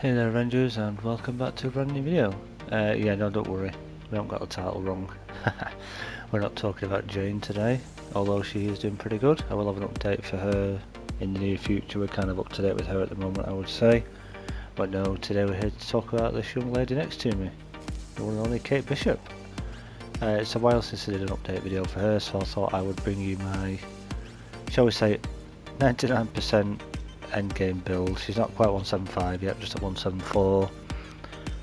Hey there Avengers, and welcome back to a brand new video. Yeah, no, don't worry, we haven't got the title wrong. We're not talking about Jane today, although she is doing pretty good. I will have an update for her in the near future. We're kind of up to date with her at the moment, I would say. But no, today we're here to talk about this young lady next to me, the one and only Kate Bishop. It's a while since I did an update video for her, so I thought I would bring you my, shall we say, 99% Endgame build. She's not quite 175 yet, just at 174.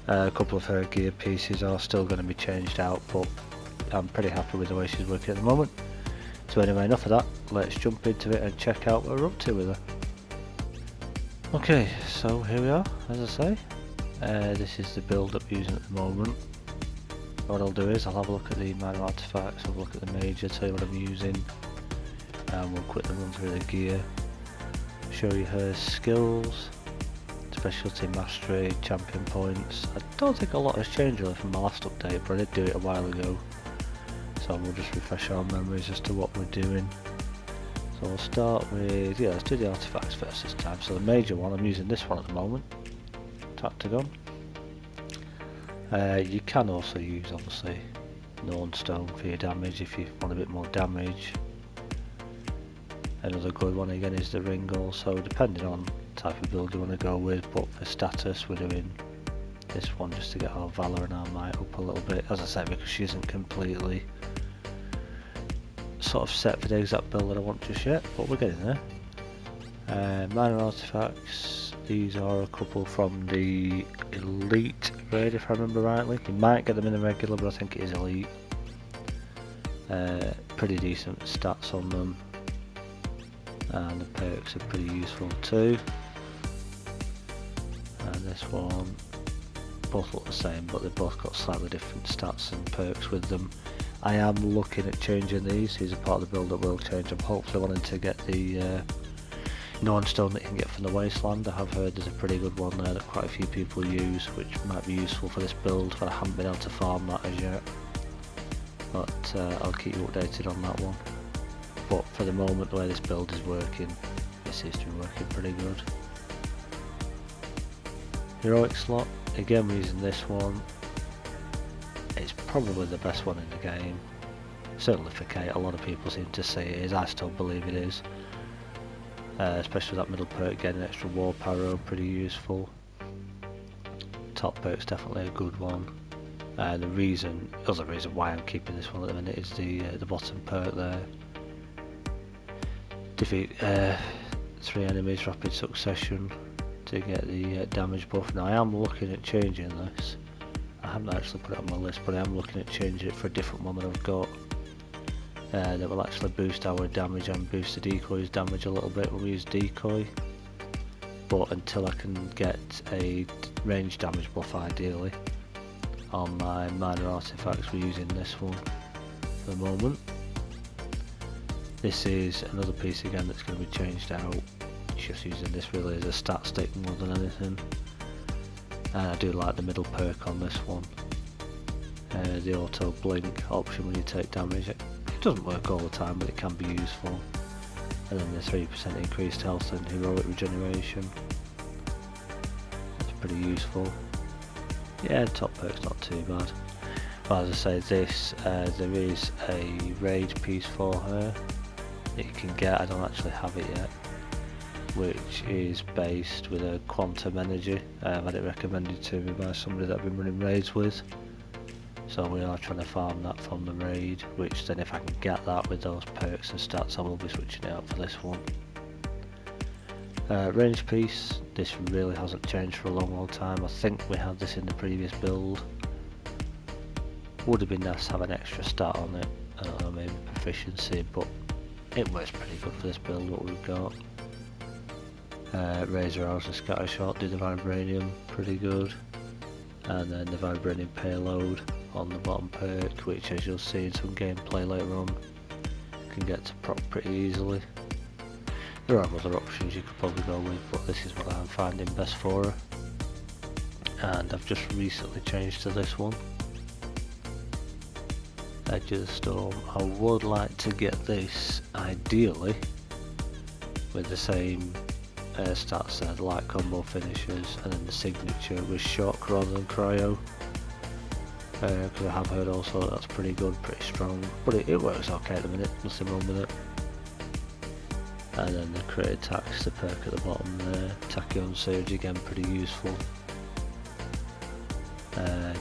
A couple of her gear pieces are still going to be changed out, but I'm pretty happy with the way she's working at the moment. So anyway, enough of that, let's jump into it and check out what we're up to with her. Okay, so here we are, as I say. This is the build I'm using at the moment. What I'll do is I'll have a look at the minor artifacts, have a look at the major, tell you what I'm using, and we'll quickly run through the gear. Show you her skills, specialty, mastery, champion points. I don't think a lot has changed really from my last update, but I did do it a while ago, so we'll just refresh our memories as to what we're doing. So we'll start with, let's do the artifacts first this time. So the major one, I'm using this one at the moment, Tactagon. You can also use obviously Norn Stone for your damage if you want a bit more damage. Another good one again is the ring also, depending on type of build you want to go with, but for status we're doing this one just to get our Valor and our Might up a little bit, as I said, because she isn't completely sort of set for the exact build that I want just yet, but we're getting there. Minor artifacts, these are a couple from the Elite raid if I remember rightly. You might get them in the regular, but I think it is Elite. Pretty decent stats on them, and the perks are pretty useful too. And this one, both look the same, but they've both got slightly different stats and perks with them. I am looking at changing these. These are part of the build that will change. I'm hopefully wanting to get the Norn Stone that you can get from the Wasteland. I have heard there's a pretty good one there that quite a few people use, which might be useful for this build, but I haven't been able to farm that as yet. But I'll keep you updated on that one. But for the moment, the way this build is working, it seems to be working pretty good. Heroic slot, again we're using this one. It's probably the best one in the game. Certainly for Kate, a lot of people seem to say it is, I still believe it is. Especially that middle perk, getting extra warp arrow, pretty useful. Top perk's definitely a good one. The other reason why I'm keeping this one at the minute is the bottom perk there. Defeat 3 enemies rapid succession to get the damage buff. Now I am looking at changing this. I haven't actually put it on my list, but I am looking at changing it for a different one that I've got that will actually boost our damage and boost the decoy's damage a little bit when we use decoy. But until I can get a range damage buff ideally on my minor artifacts, we're using this one for the moment. This is another piece again that's going to be changed out. Just using this really as a stat stick more than anything. I do like the middle perk on this one. The auto blink option when you take damage. It doesn't work all the time, but it can be useful. And then the 3% increased health and heroic regeneration. That's pretty useful. Yeah, top perk's not too bad. But as I say, this there is a raid piece for her that you can get. I don't actually have it yet, which is based with a quantum energy. I've had it recommended to me by somebody that I've been running raids with, so we are trying to farm that from the raid, which then if I can get that with those perks and stats, I will be switching it out for this one. Range piece, this really hasn't changed for a long time. I think we had this in the previous build. Would have been nice to have an extra stat on it, I don't know, maybe proficiency, but it works pretty good for this build what we've got. Razor arrows and scatter shot, do the vibranium, pretty good. And then the vibranium payload on the bottom perk, which as you'll see in some gameplay later on, can get to proc pretty easily. There are other options you could probably go with, but this is what I'm finding best for her. And I've just recently changed to this one. Edge of the Storm. I would like to get this ideally with the same stats there, the light combo finishes, and then the signature was shock rather than cryo. Because I have heard also that's pretty good, pretty strong, but it works okay at the minute, nothing wrong with it. And then the crit attacks, the perk at the bottom there, Tachyon Surge again pretty useful.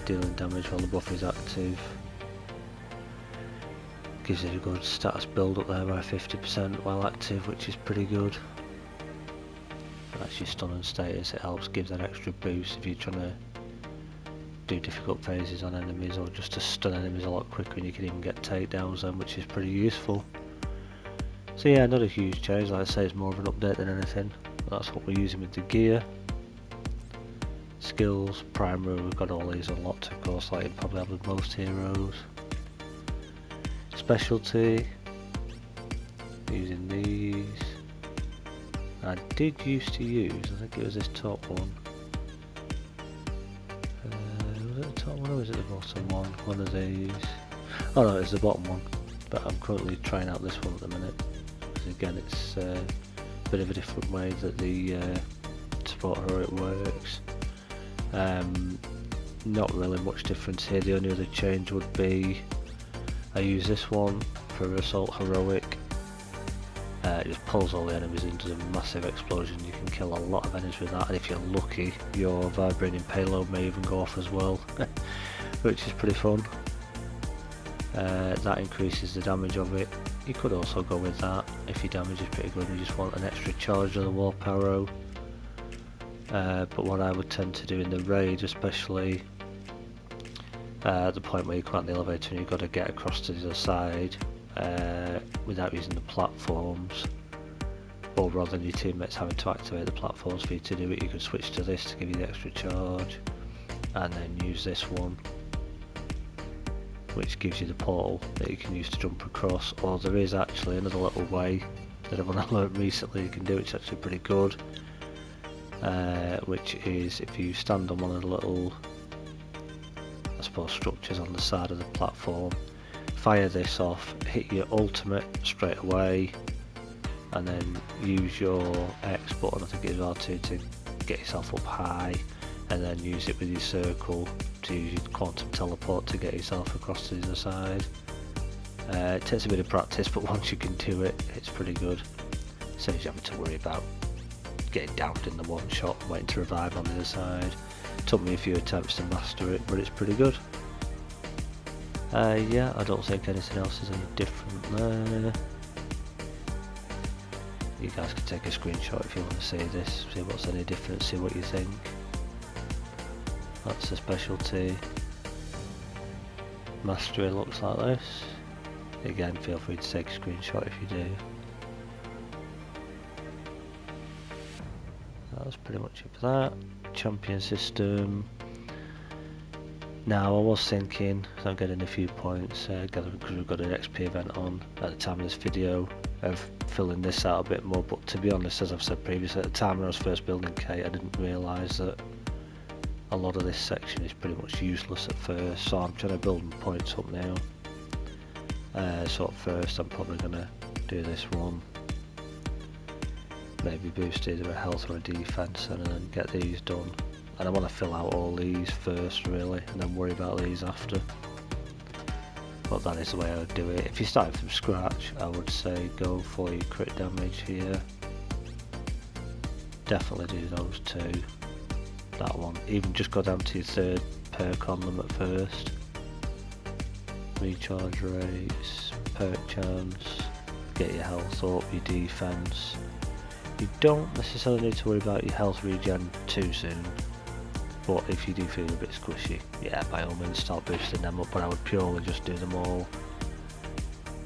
Dealing damage while the buff is active. Gives it a good status build up there by 50% while active, which is pretty good. That's your stun and status, it helps give that extra boost if you're trying to do difficult phases on enemies, or just to stun enemies a lot quicker, and you can even get takedowns then, which is pretty useful. So yeah, not a huge change, like I say, it's more of an update than anything. That's what we're using with the gear. Skills, primary, we've got all these unlocked of course, like you probably have with most heroes. Specialty, using these. I did used to use, I think it was this top one. Was it the top one or was it the bottom one? One of these. Oh no, it's the bottom one. But I'm currently trying out this one at the minute. Because again, it's a bit of a different way that the support heroic works. Not really much difference here. The only other change would be I use this one for assault heroic. It just pulls all the enemies into a massive explosion. You can kill a lot of enemies with that, and if you're lucky, your vibrating payload may even go off as well, which is pretty fun. That increases the damage of it. You could also go with that if your damage is pretty good and you just want an extra charge of the warp arrow. But what I would tend to do in the raid, especially at the point where you climb the elevator and you've got to get across to the other side, without using the platforms, or rather than your teammates having to activate the platforms for you to do it, you can switch to this to give you the extra charge, and then use this one, which gives you the portal that you can use to jump across. Or there is actually another little way that I've learned recently you can do, which is actually pretty good, which is if you stand on one of the little, I suppose, structures on the side of the platform, fire this off, hit your ultimate straight away, and then use your X button, I think it is R2, to get yourself up high, and then use it with your circle to use your quantum teleport to get yourself across to the other side. It takes a bit of practice, but once you can do it, it's pretty good. Saves you having to worry about getting downed in the one shot and waiting to revive on the other side. Took me a few attempts to master it, but it's pretty good. Yeah, I don't think anything else is any different there. You guys can take a screenshot if you want to see this, see what's any different, see what you think. That's a specialty. Mastery looks like this. Again, feel free to take a screenshot if you do. That's pretty much it for that. Champion system. Now I was thinking, so I'm getting a few points, because we've got an XP event on at the time of this video, of filling this out a bit more, but to be honest, as I've said previously, at the time when I was first building Kate, I didn't realise that a lot of this section is pretty much useless at first, so I'm trying to build my points up now. So at first I'm probably going to do this one, maybe boost either a health or a defense, and then get these done. And I want to fill out all these first really, and then worry about these after. But that is the way I would do it. If you're starting from scratch, I would say go for your crit damage here. Definitely do those two. That one. Even just go down to your third perk on them at first. Recharge rates, perk chance, get your health up, your defense. You don't necessarily need to worry about your health regen too soon. But if you do feel a bit squishy, yeah, by all means start boosting them up, but I would purely just do them all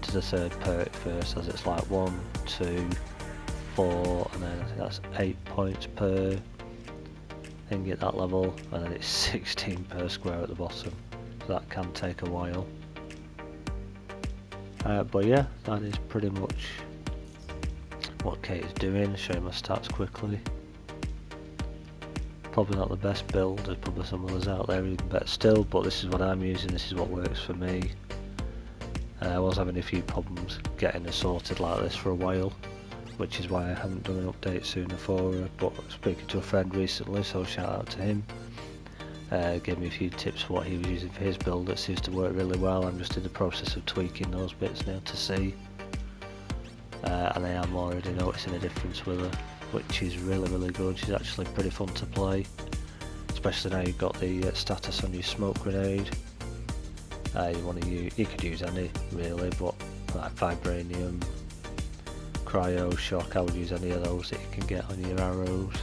to the third perk first, as it's like 1, 2, 4, and then I think that's 8 points per thing at that level, and then it's 16 per square at the bottom, so that can take a while. But yeah, that is pretty much what Kate is doing. Show you my stats quickly. Probably not the best build, there's probably some others out there even better still, but this is what I'm using, this is what works for me. I was having a few problems getting it sorted like this for a while, which is why I haven't done an update sooner for her, but speaking to a friend recently, so shout out to him. Gave me a few tips for what he was using for his build that seems to work really well. I'm just in the process of tweaking those bits now to see, and I am already noticing a difference with her, which is really good. She's actually pretty fun to play, especially now you've got the status on your smoke grenade. You could use any really, but like vibranium, cryo, shock, I would use any of those that you can get on your arrows.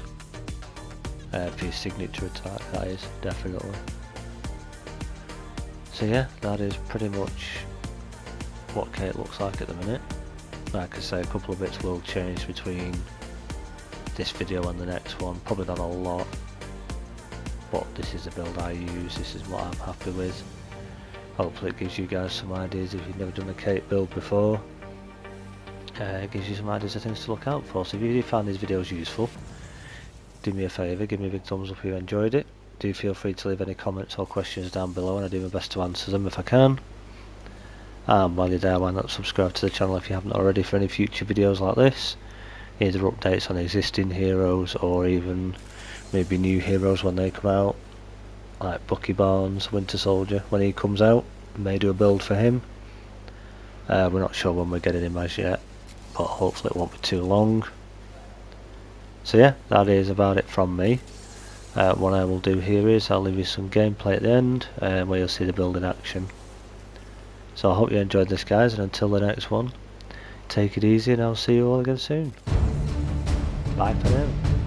For your signature attack, that is, definitely. So yeah, that is pretty much what Kate looks like at the minute. Like I say, a couple of bits will change between this video and the next one, probably not a lot, but this is the build I use, this is what I'm happy with. Hopefully it gives you guys some ideas if you've never done a Kate build before. It gives you some ideas of things to look out for, so if you found these videos useful, do me a favour, give me a big thumbs up if you enjoyed it. Do feel free to leave any comments or questions down below, and I do my best to answer them if I can. And while you're there, why not subscribe to the channel if you haven't already for any future videos like this, either updates on existing heroes or even maybe new heroes when they come out, like Bucky Barnes, Winter Soldier, when he comes out. I may do a build for him. We're not sure when we're getting him as yet, but hopefully it won't be too long. So yeah, that is about it from me. What I will do here is I'll leave you some gameplay at the end where you'll see the build in action. So I hope you enjoyed this, guys, and until the next one, take it easy and I'll see you all again soon. Bye for now.